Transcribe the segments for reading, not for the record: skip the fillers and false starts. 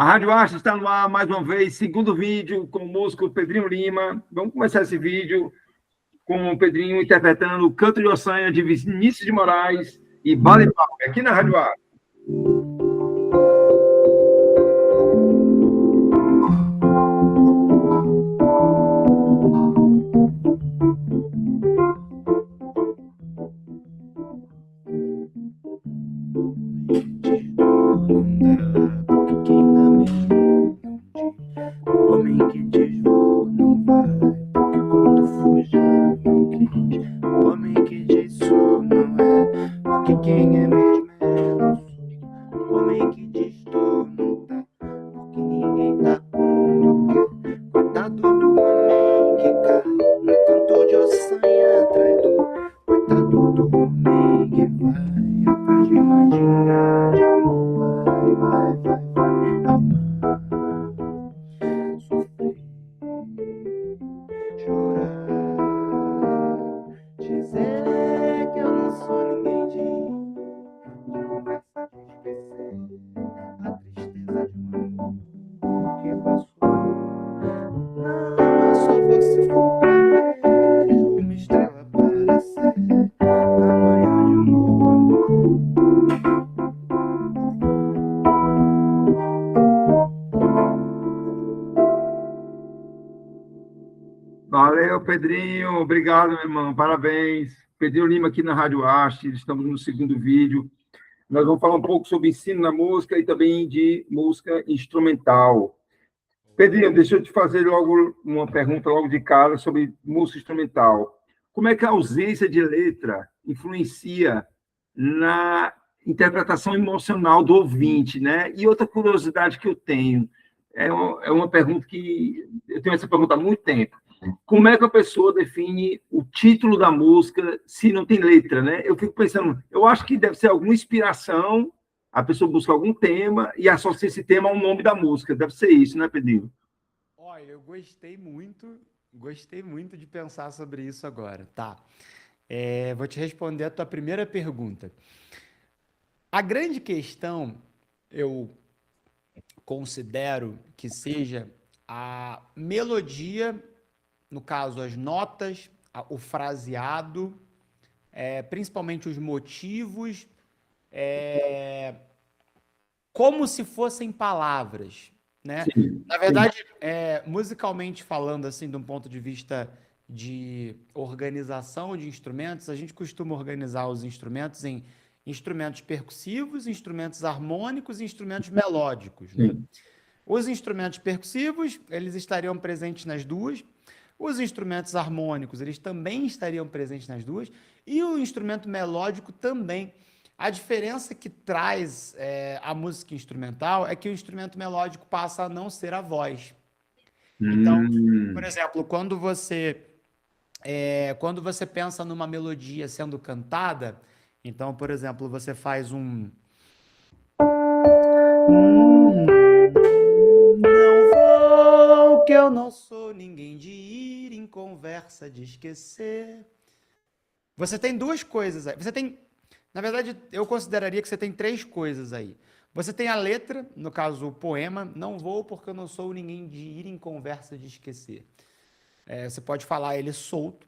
A Rádio Arte está no ar mais uma vez, segundo vídeo com o músico Pedrinho Lima. Vamos começar esse vídeo com o Pedrinho interpretando o Canto de Ossanha de Vinícius de Moraes e Bale Palme, aqui na Rádio Arte. Valeu, Pedrinho. Obrigado, meu irmão. Parabéns. Pedrinho Lima aqui na Rádio Arte. Estamos no segundo vídeo. Nós vamos falar um pouco sobre ensino na música e também de música instrumental. Pedrinho, deixa eu te fazer logo uma pergunta logo de cara sobre música instrumental. Como é que a ausência de letra influencia na interpretação emocional do ouvinte, né? E outra curiosidade que eu tenho, é uma pergunta que eu tenho essa pergunta há muito tempo. Como é que a pessoa define o título da música se não tem letra, né? Eu fico pensando, eu acho que deve ser alguma inspiração, a pessoa busca algum tema e associa esse tema ao nome da música. Deve ser isso, né, Pedrinho? Olha, eu gostei muito de pensar sobre isso agora, tá? Vou te responder a tua primeira pergunta. A grande questão, eu considero que seja a melodia, no caso, as notas, o fraseado, principalmente os motivos, como se fossem palavras, né? Sim, Na verdade, musicalmente falando, assim, de um ponto de vista de organização de instrumentos, a gente costuma organizar os instrumentos em instrumentos percussivos, instrumentos harmônicos e instrumentos melódicos, né? sim. Os instrumentos percussivos, eles estariam presentes nas duas. Os instrumentos harmônicos, eles também estariam presentes nas duas. E o instrumento melódico também. A diferença que traz a música instrumental é que o instrumento melódico passa a não ser a voz. Então, por exemplo, quando você pensa numa melodia sendo cantada, então, por exemplo, você faz um... Não vou, que eu não sou ninguém de ir em conversa de esquecer. Você tem duas coisas aí. Na verdade, eu consideraria que você tem três coisas aí. Você tem a letra, no caso, o poema, não vou porque eu não sou ninguém de ir em conversa de esquecer. Você pode falar ele solto.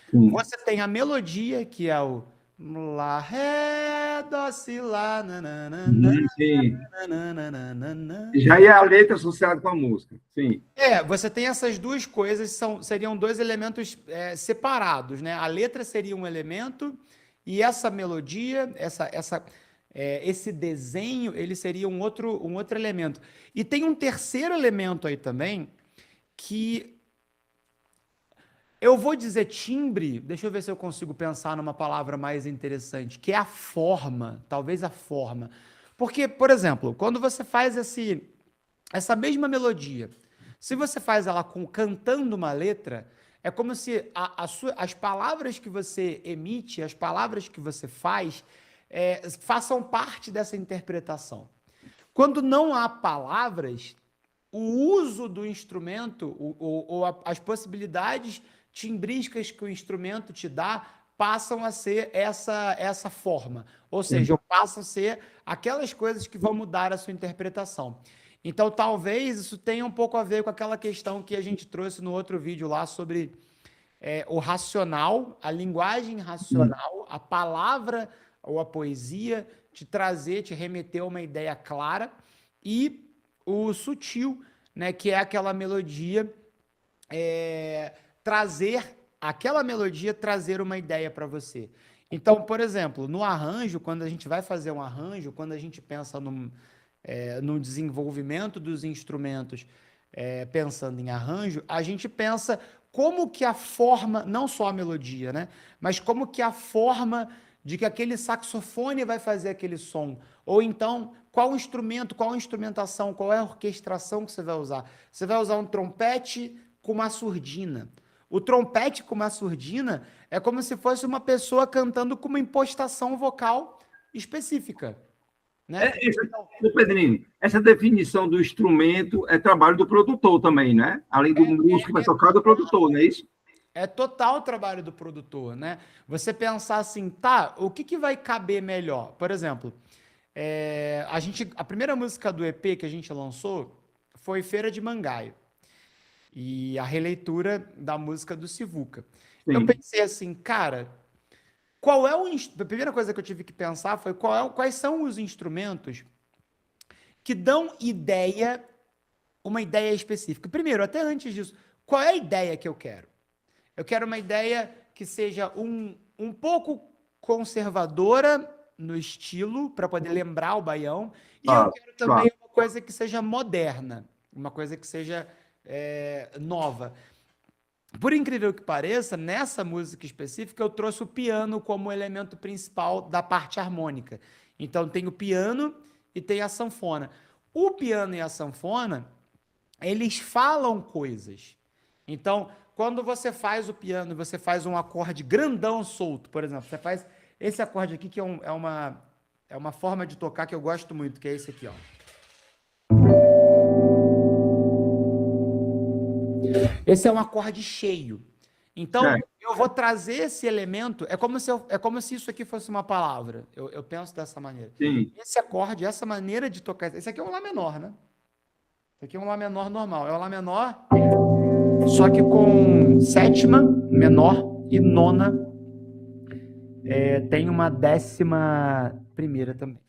Sim. Você tem a melodia, que é o lá, ré, dó, si, lá, nananana, Sim. nananana. Já é a letra associada com a música. Sim. Você tem essas duas coisas, seriam dois elementos separados, né? A letra seria um elemento e essa melodia, esse desenho, ele seria um outro elemento. E tem um terceiro elemento aí também, que eu vou dizer timbre, deixa eu ver se eu consigo pensar numa palavra mais interessante, que é a forma, talvez a forma. Porque, por exemplo, quando você faz essa mesma melodia, se você faz ela cantando uma letra, é como se as palavras que você emite, as palavras que você faz, façam parte dessa interpretação. Quando não há palavras, o uso do instrumento, ou as possibilidades timbrísticas que o instrumento te dá, passam a ser essa forma. Ou seja, passam a ser aquelas coisas que vão mudar a sua interpretação. Então, talvez isso tenha um pouco a ver com aquela questão que a gente trouxe no outro vídeo lá sobre o racional, a linguagem racional, a palavra ou a poesia, te trazer, te remeter a uma ideia clara, e o sutil, né, que é aquela melodia, trazer uma ideia para você. Então, por exemplo, no arranjo, quando a gente vai fazer um arranjo, quando a gente pensa no desenvolvimento dos instrumentos, pensando em arranjo, a gente pensa como que a forma, não só a melodia, né? Mas como que a forma de que aquele saxofone vai fazer aquele som. Ou então, qual instrumento, qual a instrumentação, qual é a orquestração que você vai usar. Você vai usar um trompete com uma surdina. O trompete com uma surdina é como se fosse uma pessoa cantando com uma impostação vocal específica, né? Pedrinho, essa definição do instrumento é trabalho do produtor também, né? Além do músico que vai tocar, do produtor, não é isso? É total trabalho do produtor, né? Você pensar assim, tá, o que vai caber melhor? Por exemplo, a primeira música do EP que a gente lançou foi Feira de Mangaio, e a releitura da música do Sivuca. Eu Sim. pensei assim, cara, a primeira coisa que eu tive que pensar foi quais são os instrumentos que dão uma ideia específica. Primeiro, até antes disso, qual é a ideia que eu quero? Eu quero uma ideia que seja um pouco conservadora no estilo, para poder lembrar o baião, e eu quero também uma coisa que seja moderna, uma coisa que seja nova. Por incrível que pareça, nessa música específica, eu trouxe o piano como elemento principal da parte harmônica. Então, tem o piano e tem a sanfona. O piano e a sanfona, eles falam coisas. Então, quando você faz o piano, você faz um acorde grandão solto, por exemplo, você faz esse acorde aqui, que é uma forma de tocar que eu gosto muito, que é esse aqui, ó. Esse é um acorde cheio. Então, eu vou trazer esse elemento, é como se isso aqui fosse uma palavra. Eu penso dessa maneira. Sim. Esse acorde, essa maneira de tocar, esse aqui é um Lá menor, né? Esse aqui é um Lá menor normal. É um Lá menor, só que com sétima menor e nona. Tem uma 11ª também.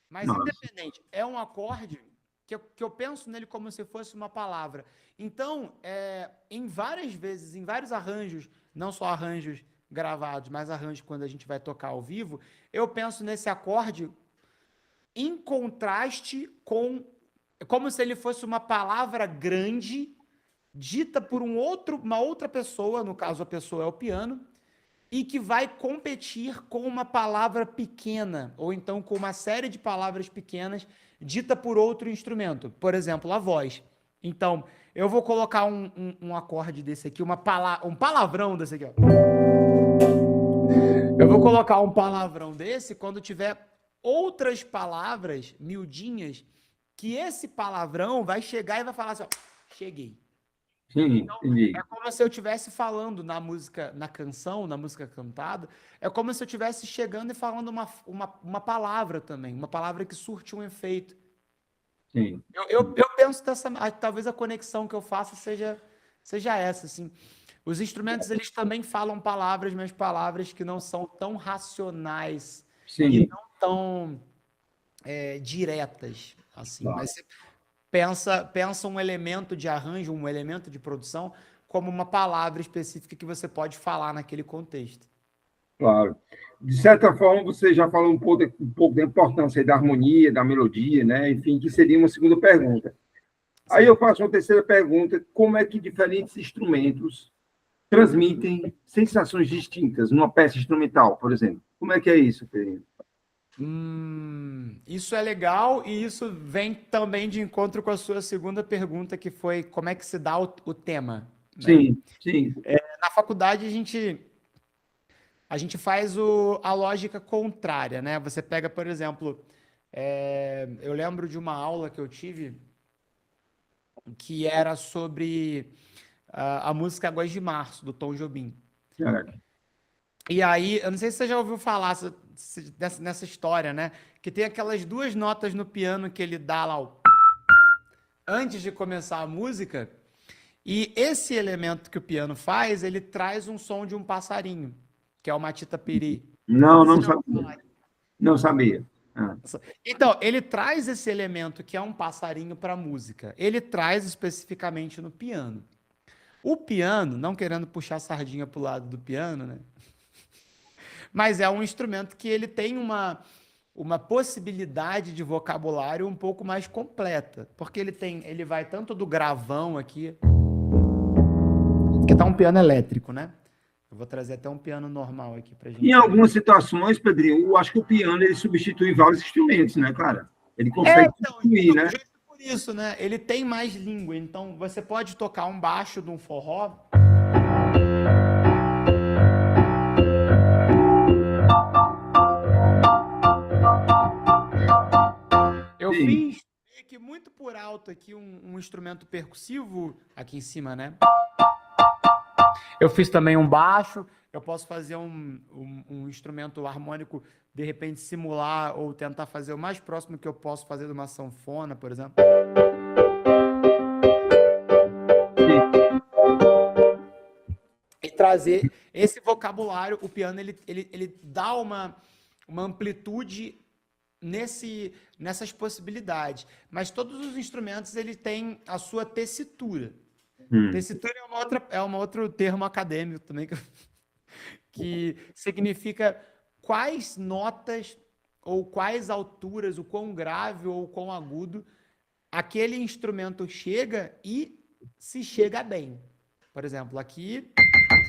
Mas, independente, é um acorde que eu penso nele como se fosse uma palavra. Então, em vários arranjos, não só arranjos gravados, mas arranjos quando a gente vai tocar ao vivo, eu penso nesse acorde em contraste com... como se ele fosse uma palavra grande, dita por uma outra pessoa, no caso a pessoa é o piano, e que vai competir com uma palavra pequena, ou então com uma série de palavras pequenas dita por outro instrumento, por exemplo, a voz. Então, eu vou colocar um acorde desse aqui, um palavrão desse aqui, ó. Eu vou colocar um palavrão desse quando tiver outras palavras miudinhas, que esse palavrão vai chegar e vai falar assim, ó, cheguei. Sim, então, é como se eu estivesse falando na música, na canção, na música cantada, é como se eu estivesse chegando e falando uma palavra também, uma palavra que surte um efeito. Sim. Eu penso talvez a conexão que eu faça seja essa, assim. Os instrumentos, eles também falam palavras, mas palavras que não são tão racionais e não tão diretas, assim. Claro. Mas você pensa um elemento de arranjo, um elemento de produção, como uma palavra específica que você pode falar naquele contexto. Claro. De certa forma, você já falou um pouco da importância da harmonia, da melodia, né? Enfim, que seria uma segunda pergunta. Sim. Aí eu faço uma terceira pergunta: como é que diferentes instrumentos transmitem sensações distintas numa peça instrumental, por exemplo? Como é que é isso, Pedrinho? Isso é legal, e isso vem também de encontro com a sua segunda pergunta, que foi como é que se dá o tema. Né? Sim, sim. Na faculdade, a gente faz a lógica contrária, né? Você pega, por exemplo, eu lembro de uma aula que eu tive que era sobre a música Águas de Março, do Tom Jobim. E aí, eu não sei se você já ouviu falar nessa história, né? Que tem aquelas duas notas no piano que ele dá lá, antes de começar a música, e esse elemento que o piano faz, ele traz um som de um passarinho, que é o matita piri. Não, Você não já ouviu sabia. falar? Não sabia. Ah, Então, ele traz esse elemento que é um passarinho para a música. Ele traz especificamente no piano. O piano, não querendo puxar a sardinha para o lado do piano, né? Mas é um instrumento que ele tem uma possibilidade de vocabulário um pouco mais completa, porque ele vai tanto do gravão aqui, que tá um piano elétrico, né? Eu vou trazer até um piano normal aqui pra em gente ver. algumas situações, Pedrinho, eu acho que o piano ele substitui vários instrumentos, né, cara? Ele É, consegue então, substituir, né? justo por isso, né? Ele tem mais língua, então você pode tocar um baixo de um forró. Eu Sim, fiz meio que muito por alto aqui um instrumento percussivo aqui em cima, né? Eu fiz também um baixo, eu posso fazer um instrumento harmônico, de repente simular ou tentar fazer o mais próximo que eu posso fazer de uma sanfona, por exemplo. sim. E trazer esse vocabulário, o piano ele dá uma amplitude nessas possibilidades. Mas todos os instrumentos ele tem a sua tessitura. Hum. Tessitura é um outro termo acadêmico também que significa quais notas ou quais alturas, o quão grave ou o quão agudo aquele instrumento chega e se chega bem. Por exemplo, aqui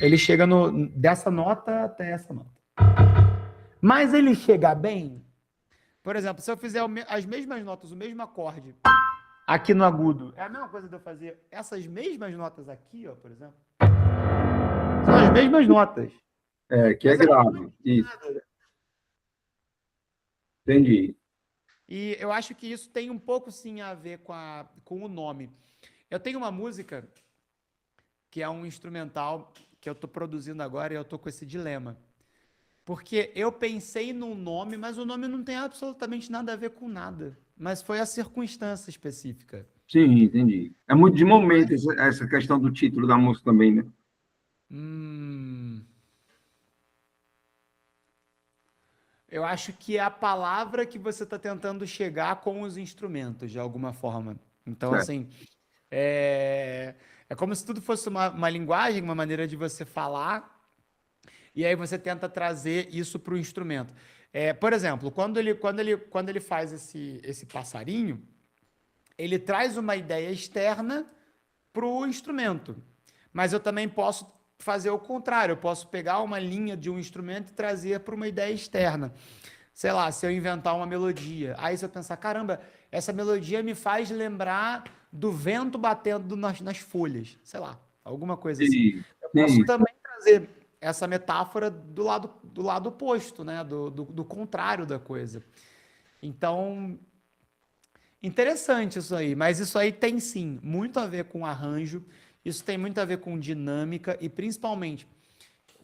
ele chega dessa nota até essa nota. Mas ele chega bem, por exemplo, se eu fizer as mesmas notas, o mesmo acorde aqui no agudo, é a mesma coisa de eu fazer essas mesmas notas aqui, ó, por exemplo. São as mesmas notas. É, que é Mas aqui não grave. é Isso, nada. entendi. E eu acho que isso tem um pouco sim a ver com o nome. Eu tenho uma música que é um instrumental que eu estou produzindo agora e eu estou com esse dilema. Porque eu pensei num nome, mas o nome não tem absolutamente nada a ver com nada. Mas foi a circunstância específica. Sim, entendi. É muito de Não é? momento essa questão do título da música também, né? Hum, eu acho que é a palavra que você está tentando chegar com os instrumentos, de alguma forma. Então, Certo. assim, é como se tudo fosse uma linguagem, uma maneira de você falar, e aí você tenta trazer isso para o instrumento. Por exemplo, quando ele faz esse passarinho, ele traz uma ideia externa para o instrumento. Mas eu também posso fazer o contrário, eu posso pegar uma linha de um instrumento e trazer para uma ideia externa. Sei lá, se eu inventar uma melodia, aí se eu pensar, caramba, essa melodia me faz lembrar do vento batendo nas folhas, sei lá, alguma coisa assim. Sim, Eu posso sim. também trazer essa metáfora do lado oposto, né? Do contrário da coisa. Então, interessante isso aí, mas isso aí tem sim muito a ver com arranjo, isso tem muito a ver com dinâmica e principalmente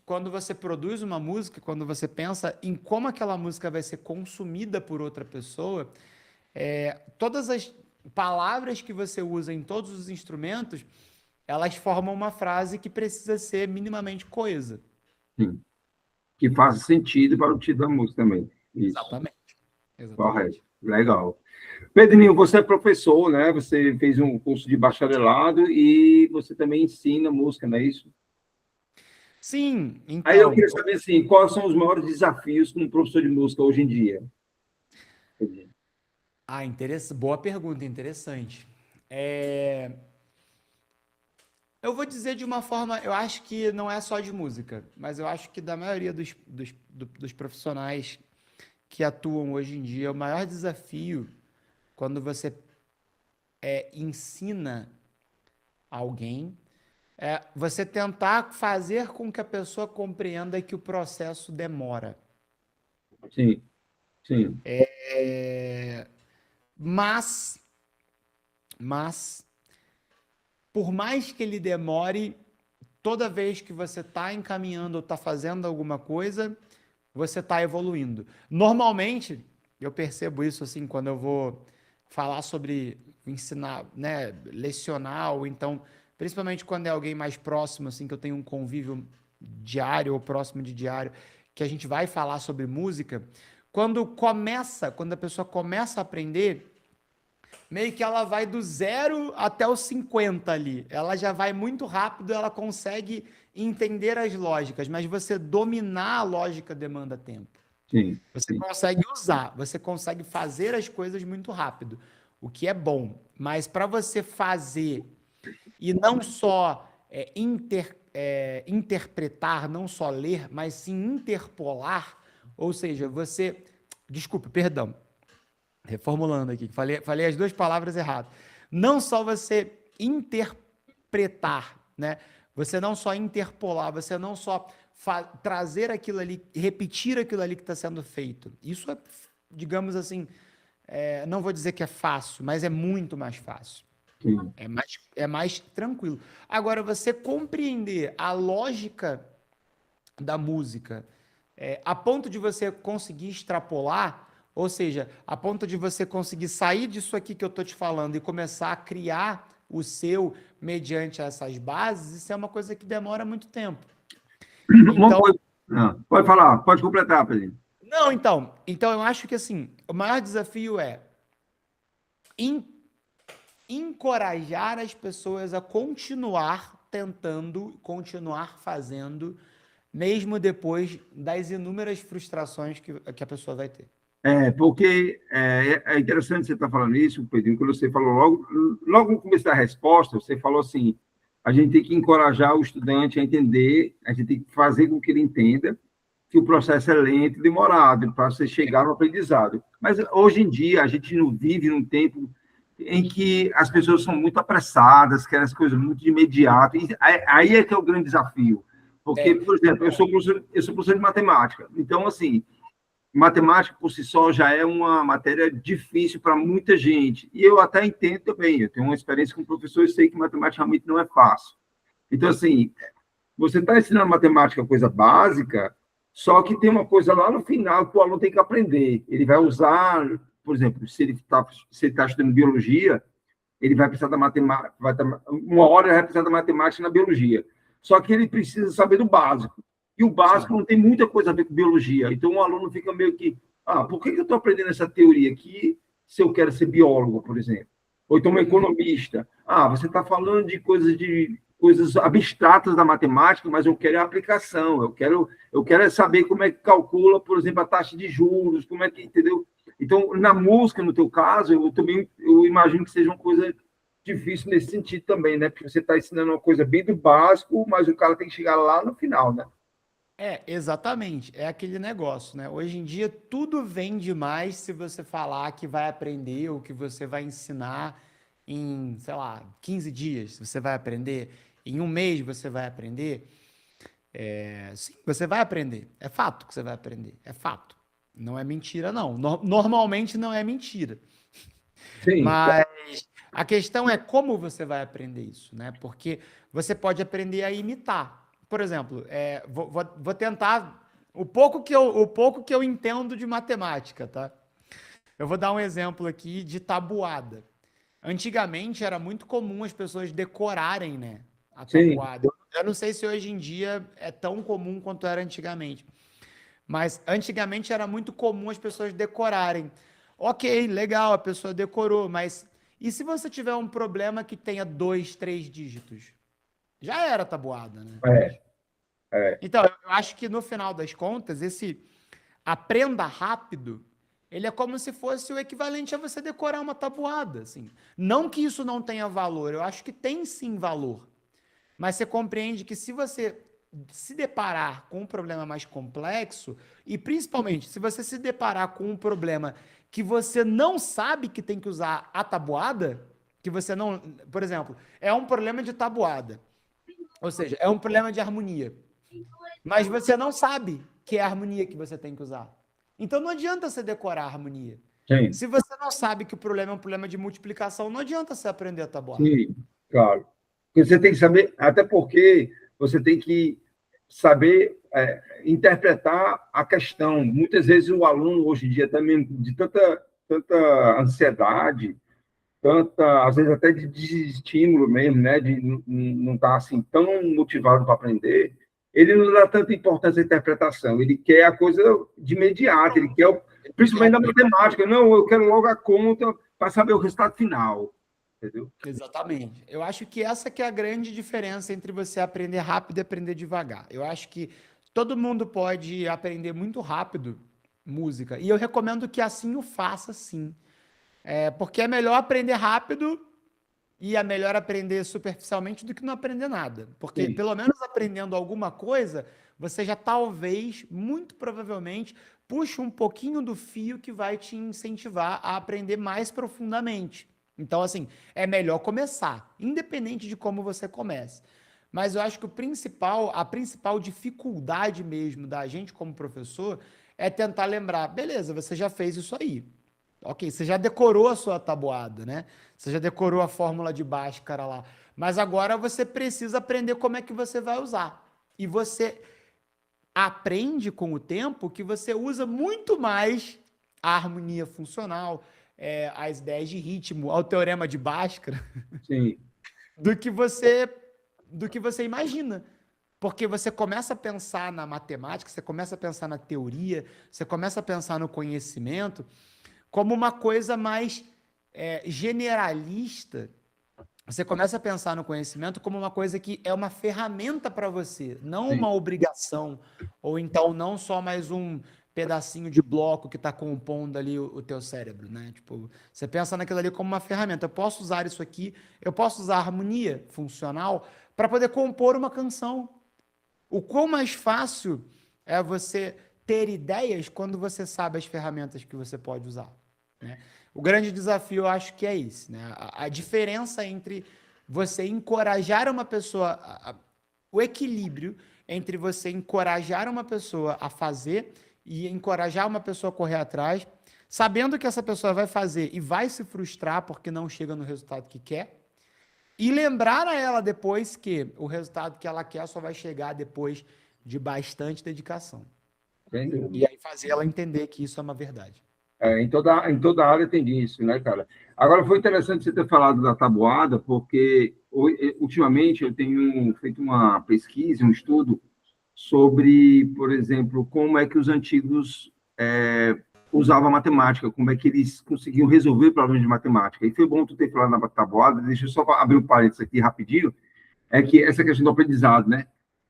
quando você produz uma música, quando você pensa em como aquela música vai ser consumida por outra pessoa, todas as palavras que você usa em todos os instrumentos, elas formam uma frase que precisa ser minimamente coesa. Sim. Que faça sentido para o título da música também. Isso, Exatamente. correto. Exatamente. Legal. Pedrinho, você é professor, né? Você fez um curso de bacharelado e você também ensina música, não é isso? Sim, Aí eu então, queria saber assim, quais são os maiores desafios como professor de música hoje em dia? boa pergunta, interessante. É, Eu vou dizer de uma forma, eu acho que não é só de música, mas eu acho que da maioria dos profissionais que atuam hoje em dia, o maior desafio quando você ensina alguém é você tentar fazer com que a pessoa compreenda que o processo demora. Sim, sim, É, mas, mas, por mais que ele demore, toda vez que você está encaminhando ou está fazendo alguma coisa, você está evoluindo. Normalmente, eu percebo isso assim quando eu vou falar sobre ensinar, né, lecionar, ou então, principalmente quando é alguém mais próximo, assim, que eu tenho um convívio diário ou próximo de diário, que a gente vai falar sobre música, quando a pessoa começa a aprender, meio que ela vai do 0 até os 50 ali. Ela já vai muito rápido, ela consegue entender as lógicas, mas você dominar a lógica demanda tempo. Sim, Você sim. consegue usar, você consegue fazer as coisas muito rápido, o que é bom. Mas para você fazer e não só interpretar, não só ler, mas sim interpolar, ou seja, você. Desculpe, perdão. Reformulando aqui, falei as duas palavras erradas. Não só você interpretar, né? Você não só interpolar, você não só trazer aquilo ali, repetir aquilo ali que está sendo feito. Isso é, digamos assim, não vou dizer que é fácil, mas é muito mais fácil. Sim. É mais tranquilo. Agora, você compreender a lógica da música, a ponto de você conseguir extrapolar, ou seja, a ponto de você conseguir sair disso aqui que eu estou te falando e começar a criar o seu mediante essas bases, isso é uma coisa que demora muito tempo. Uma Então, coisa... pode falar, pode completar, Pedrinho. não, então eu acho que assim, o maior desafio é encorajar as pessoas a continuar tentando, continuar fazendo, mesmo depois das inúmeras frustrações que a pessoa vai ter. Porque é interessante você estar falando isso, Pedrinho, quando você falou logo no começo da resposta, você falou assim, a gente tem que encorajar o estudante a entender, a gente tem que fazer com que ele entenda que o processo é lento e demorado para você chegar no aprendizado. Mas, hoje em dia, a gente não vive num tempo em que as pessoas são muito apressadas, querem as coisas muito de imediato, e aí é que é o grande desafio. Porque, por exemplo, eu sou professor de matemática, então, assim, matemática por si só já é uma matéria difícil para muita gente. E eu até entendo também, eu tenho uma experiência com professor e sei que matemática realmente não é fácil. Então, assim, você está ensinando matemática, coisa básica, só que tem uma coisa lá no final que o aluno tem que aprender. Ele vai usar, por exemplo, se ele está estudando biologia, ele vai precisar da matemática, uma hora ele vai precisar da matemática na biologia. Só que ele precisa saber do básico. E o básico não tem muita coisa a ver com biologia. Então, o aluno fica meio que, por que eu estou aprendendo essa teoria aqui se eu quero ser biólogo, por exemplo? Ou então um economista. Você está falando de coisas abstratas da matemática, mas eu quero a aplicação, eu quero saber como é que calcula, por exemplo, a taxa de juros, como é que, entendeu? Então, na música, no teu caso, eu imagino que seja uma coisa difícil nesse sentido também, né? Porque você está ensinando uma coisa bem do básico, mas o cara tem que chegar lá no final, né? Exatamente. É aquele negócio, né? Hoje em dia, tudo vende mais se você falar que vai aprender ou que você vai ensinar em, sei lá, 15 dias você vai aprender, em um mês você vai aprender. Sim, você vai aprender. É fato que você vai aprender. É fato. Não é mentira, não. Normalmente não é mentira. Sim, Mas a questão é como você vai aprender isso, né? Porque você pode aprender a imitar. Por exemplo, vou tentar o pouco que eu entendo de matemática, tá? Eu vou dar um exemplo aqui de tabuada. Antigamente era muito comum as pessoas decorarem, né, a sim. tabuada. Eu não sei se hoje em dia é tão comum quanto era antigamente, mas antigamente era muito comum as pessoas decorarem. Ok, legal, a pessoa decorou, mas e se você tiver um problema que tenha 2, 3 dígitos? Já era tabuada, né? É, é. Então, eu acho que no final das contas, esse aprenda rápido, ele é como se fosse o equivalente a você decorar uma tabuada, assim. Não que isso não tenha valor, eu acho que tem sim valor. Mas você compreende que se você se deparar com um problema mais complexo, e principalmente se você se deparar com um problema que você não sabe que tem que usar a tabuada, que você não, por exemplo, é um problema de tabuada, ou seja, é um problema de harmonia, mas você não sabe que é a harmonia que você tem que usar. Então não adianta você decorar a harmonia. Sim, Se você não sabe que o problema é um problema de multiplicação, não adianta você aprender a tabuada. sim, claro. Porque você tem que saber, até porque você tem que saber interpretar a questão. Muitas vezes o aluno, hoje em dia, também, de tanta ansiedade, tanta, às vezes até de desestímulo mesmo, né, de não estar assim tão motivado para aprender, ele não dá tanta importância à interpretação, ele quer a coisa de imediato, ele quer, principalmente na matemática, não, eu quero logo a conta para saber o resultado final, entendeu? Exatamente. Eu acho que essa que é a grande diferença entre você aprender rápido e aprender devagar. Eu acho que todo mundo pode aprender muito rápido música, e eu recomendo que assim o faça, sim. Porque é melhor aprender rápido e é melhor aprender superficialmente do que não aprender nada. Porque Sim, pelo menos aprendendo alguma coisa, você já talvez, muito provavelmente, puxa um pouquinho do fio que vai te incentivar a aprender mais profundamente. Então, assim, é melhor começar, independente de como você comece. Mas eu acho que a principal dificuldade mesmo da gente como professor é tentar lembrar, beleza, você já fez isso aí. Ok, você já decorou a sua tabuada, né? Você já decorou a fórmula de Bhaskara lá. Mas agora você precisa aprender como é que você vai usar. E você aprende com o tempo que você usa muito mais a harmonia funcional, as ideias de ritmo, ao teorema de Bhaskara, sim, do que você do que você imagina. Porque você começa a pensar na matemática, você começa a pensar na teoria, você começa a pensar no conhecimento como uma coisa mais generalista. Você começa a pensar no conhecimento como uma coisa que é uma ferramenta para você, não sim. uma obrigação, ou então não só mais um pedacinho de bloco que está compondo ali o teu cérebro, né? Tipo, você pensa naquilo ali como uma ferramenta. Eu posso usar isso aqui, eu posso usar a harmonia funcional para poder compor uma canção. O quão mais fácil é você ter ideias quando você sabe as ferramentas que você pode usar, né? O grande desafio, eu acho que é isso, né? A diferença entre você encorajar uma pessoa, o equilíbrio entre você encorajar uma pessoa a fazer e encorajar uma pessoa a correr atrás, sabendo que essa pessoa vai fazer e vai se frustrar porque não chega no resultado que quer, e lembrar a ela depois que o resultado que ela quer só vai chegar depois de bastante dedicação. Sem E dúvida. aí fazer ela entender que isso é uma verdade. Em toda área tem disso, né, cara? Agora, foi interessante você ter falado da tabuada, porque ultimamente eu tenho feito uma pesquisa, um estudo sobre, por exemplo, como é que os antigos usavam a matemática, como é que eles conseguiam resolver problemas de matemática. E foi bom tu ter falado na tabuada, deixa eu só abrir um parênteses aqui rapidinho, é que essa questão do aprendizado, né?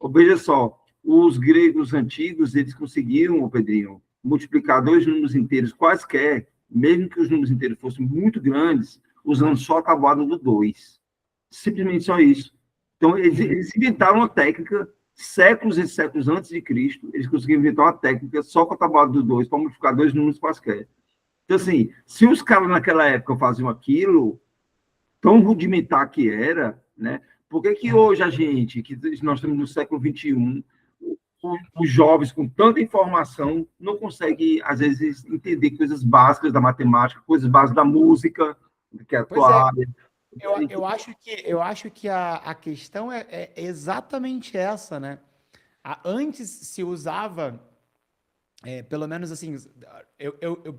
Veja só, os gregos antigos, eles conseguiam, ô Pedrinho, multiplicar dois números inteiros quaisquer, mesmo que os números inteiros fossem muito grandes, usando só a tabuada do 2. Simplesmente só isso. Então, eles inventaram uma técnica, séculos e séculos antes de Cristo, eles conseguiram inventar uma técnica só com a tabuada do 2 para multiplicar dois números quaisquer. Então, assim, se os caras naquela época faziam aquilo, tão rudimentar que era, né? Por que que hoje a gente, que nós estamos no século XXI, os jovens com tanta informação não conseguem, às vezes, entender coisas básicas da matemática, coisas básicas da música, que é a Pois tua é, área. eu acho que a questão é exatamente essa, né? Antes se usava, pelo menos assim,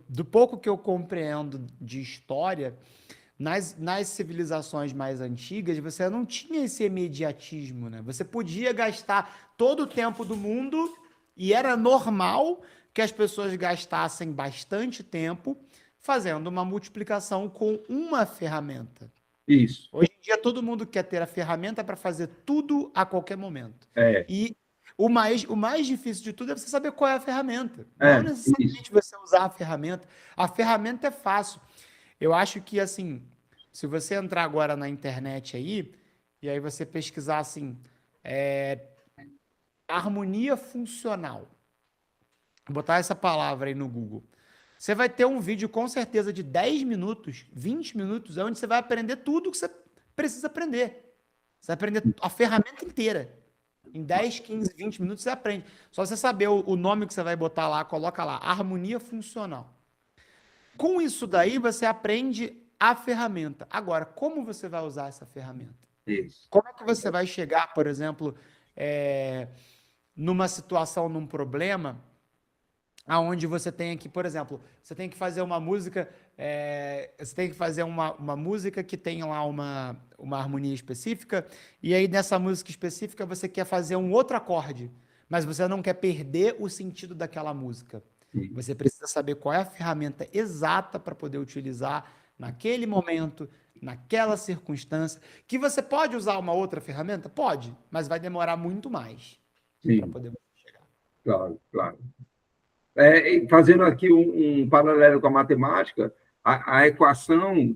do pouco que eu compreendo de história, nas civilizações mais antigas, você não tinha esse imediatismo, né? Você podia gastar todo o tempo do mundo e era normal que as pessoas gastassem bastante tempo fazendo uma multiplicação com uma ferramenta. Isso. Hoje em dia todo mundo quer ter a ferramenta para fazer tudo a qualquer momento. É, E o mais difícil de tudo é você saber qual é a ferramenta. Não isso. necessariamente você usar a ferramenta. A ferramenta é fácil. Eu acho que, assim, se você entrar agora na internet aí, e aí você pesquisar, assim, harmonia funcional, botar essa palavra aí no Google, você vai ter um vídeo com certeza de 10 minutos, 20 minutos, onde você vai aprender tudo que você precisa aprender. Você vai aprender a ferramenta inteira. Em 10, 15, 20 minutos você aprende. Só você saber o nome que você vai botar lá, coloca lá, harmonia funcional. Com isso daí, você aprende a ferramenta. Agora, como você vai usar essa ferramenta? Isso. Como é que você vai chegar, por exemplo, é, numa situação, num problema, aonde você tem que, por exemplo, você tem que fazer uma música você tem que fazer uma música que tenha lá uma harmonia específica, e aí nessa música específica você quer fazer um outro acorde, mas você não quer perder o sentido daquela música. Sim, Você precisa saber qual é a ferramenta exata para poder utilizar naquele momento, naquela circunstância. Que você pode usar uma outra ferramenta? Pode, mas vai demorar muito mais para sim, poder chegar. claro, claro. E fazendo aqui um paralelo com a matemática, a equação,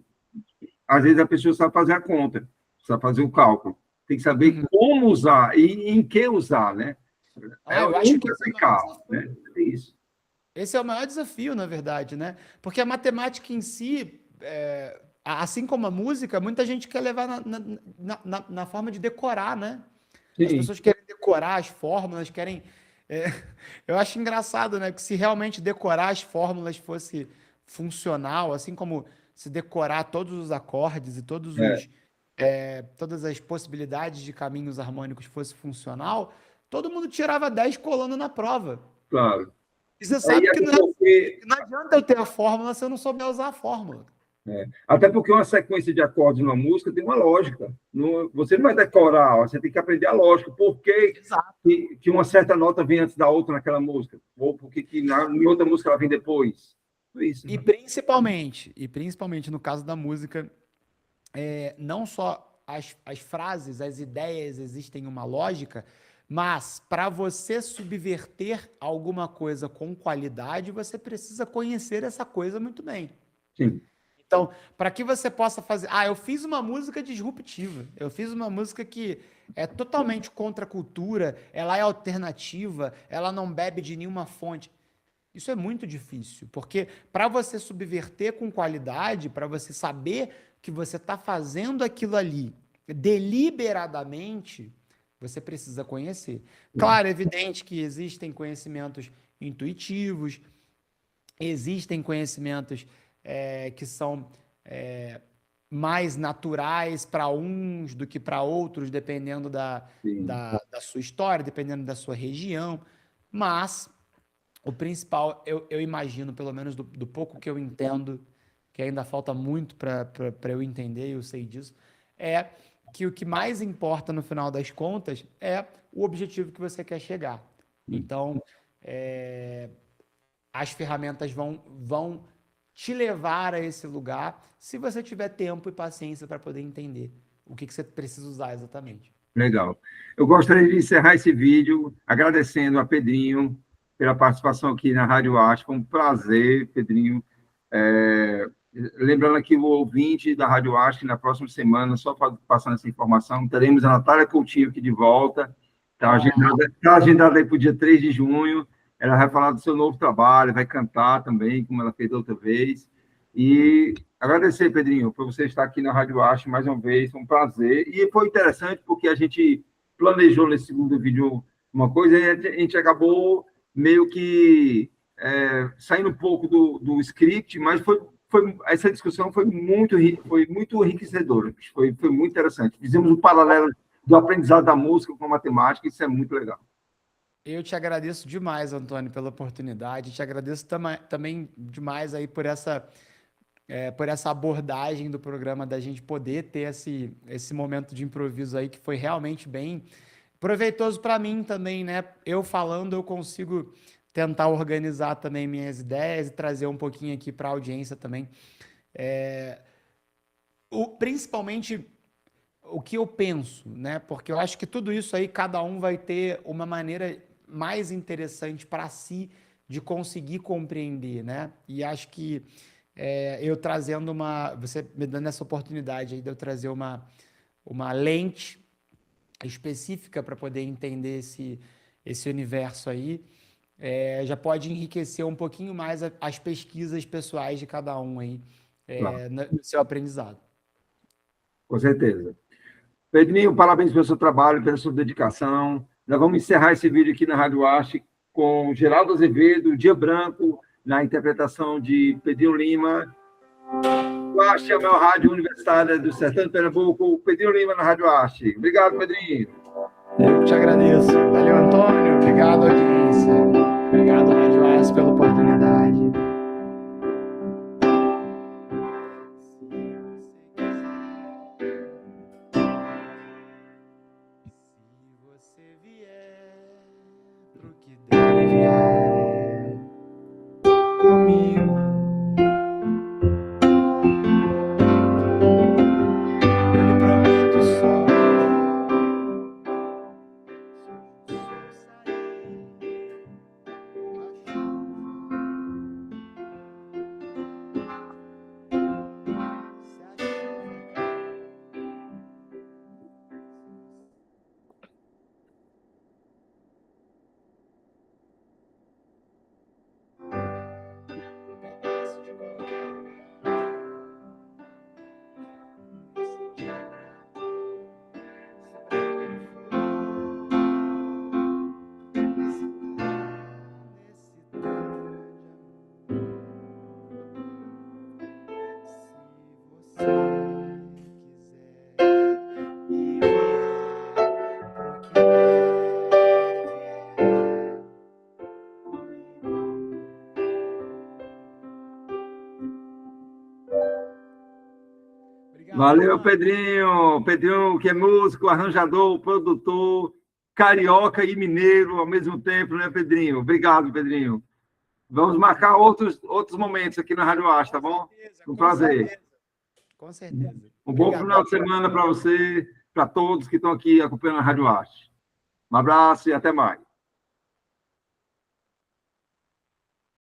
às vezes a pessoa sabe fazer a conta, sabe fazer o cálculo. Tem que saber Uhum. como usar e em que usar, né? É Eu acho onde que esse é o maior aplicar, desafio. né? É isso. Esse é o maior desafio, na verdade, né? Porque a matemática em si, assim como a música, muita gente quer levar na forma de decorar, né? As Sim, pessoas querem decorar as fórmulas, querem. é, eu acho engraçado, né? Que se realmente decorar as fórmulas fosse funcional, assim como se decorar todos os acordes e é, todas as possibilidades de caminhos harmônicos fosse funcional, todo mundo tirava 10 colando na prova. claro. E você E sabe que até não, porque, que não adianta eu ter a fórmula se eu não souber usar a fórmula. até porque uma sequência de acordes numa música tem uma lógica. Você não vai decorar, você tem que aprender a lógica. Por que, Exato. que uma certa nota vem antes da outra naquela música? Ou por que em outra música ela vem depois? Tudo isso, né? E principalmente no caso da música, não só as frases, as ideias existem uma lógica, mas para você subverter alguma coisa com qualidade, você precisa conhecer essa coisa muito bem. Sim, Então, para que você possa fazer. Eu fiz uma música disruptiva. Eu fiz uma música que é totalmente contra a cultura, ela é alternativa, ela não bebe de nenhuma fonte. Isso é muito difícil, porque para você subverter com qualidade, para você saber que você está fazendo aquilo ali deliberadamente, você precisa conhecer. sim, Claro, é evidente que existem conhecimentos intuitivos, existem conhecimentos que são mais naturais para uns do que para outros, dependendo sim. da sua história, dependendo da sua região, mas o principal, eu imagino, pelo menos do pouco que eu entendo, que ainda falta muito para eu entender, eu sei disso, é que o que mais importa no final das contas é o objetivo que você quer chegar. Então, é, as ferramentas vão te levar a esse lugar se você tiver tempo e paciência para poder entender o que você precisa usar exatamente. Legal. Eu gostaria de encerrar esse vídeo agradecendo a Pedrinho pela participação aqui na Rádio Arte. Foi um prazer, Pedrinho. É, lembrando aqui o ouvinte da Rádio Arte, na próxima semana, só passando essa informação, teremos a Natália Coutinho aqui de volta. Está agendada aí para o dia 3 de junho. Ela vai falar do seu novo trabalho, vai cantar também, como ela fez da outra vez. E agradecer, Pedrinho, por você estar aqui na Rádio Arte mais uma vez, foi um prazer. E foi interessante porque a gente planejou nesse segundo vídeo uma coisa e a gente acabou meio que saindo um pouco do script, mas essa discussão foi muito enriquecedora, foi muito interessante. Fizemos um paralelo do aprendizado da música com a matemática, isso é muito legal. Eu te agradeço demais, Antônio, pela oportunidade. Te agradeço também demais aí por essa abordagem do programa, da gente poder ter esse momento de improviso aí, que foi realmente bem proveitoso para mim também, né? Eu falando, eu consigo tentar organizar também minhas ideias e trazer um pouquinho aqui para a audiência também. Principalmente o que eu penso, né? Porque eu acho que tudo isso aí, cada um vai ter uma maneira mais interessante para si de conseguir compreender, né? E acho que eu trazendo você me dando essa oportunidade aí de eu trazer uma lente específica para poder entender esse universo aí, já pode enriquecer um pouquinho mais as pesquisas pessoais de cada um aí, Claro, no seu aprendizado. com certeza. Pedrinho, parabéns pelo seu trabalho, pela sua dedicação. Nós vamos encerrar esse vídeo aqui na Rádio Arte com Geraldo Azevedo, Dia Branco, na interpretação de Pedrinho Lima. Arte é a maior rádio universitária do Sertão de Pernambuco, Pedrinho Lima na Rádio Arte. Obrigado, Pedrinho. Eu te agradeço. Valeu, Antônio. Obrigado, audiência. Obrigado, Rádio AS, pela oportunidade. Valeu, Pedrinho. Pedrinho, que é músico, arranjador, produtor, carioca e mineiro ao mesmo tempo, né, Pedrinho? Obrigado, Pedrinho. Vamos marcar outros momentos aqui na Rádio Arte, tá bom? Um prazer. Com certeza. Um bom final de semana para você, para todos que estão aqui acompanhando a Rádio Arte. Um abraço e até mais.